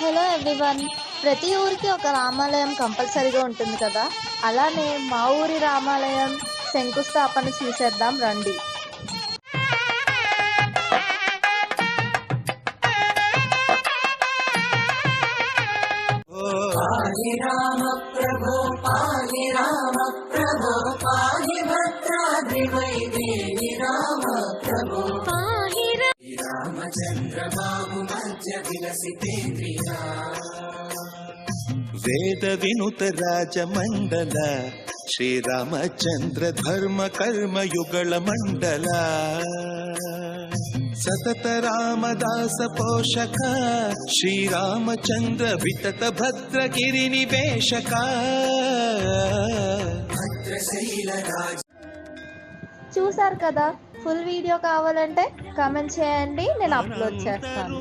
Hello everyone. ప్రతి ఊరికి ఒక రామాలయం కంపల్సరీగా ఉంటుంది కదా. అలానే మా ఊరి రామాలయం శంకుస్థాపన చూసేద్దాం రండి. పాహి రామ ప్రభో పాహి రామ ప్రభో పాహి భద్రాద్రి వైదేహి రామ ప్రభో పాహి రామచంద్ర బాబు మధ్య విలసితేంద్రియా వేద వినుత రాజమండల శ్రీరామచంద్ర ధర్మ కర్మ యుగళ మండల సతత రామదాస పోషక శ్రీరామచంద్ర వితత భద్రగిరి నివేశక చూసారు కదా. ఫుల్ వీడియో కావాలంటే కామెంట్ చేయండి, నేను అప్లోడ్ చేస్తాను.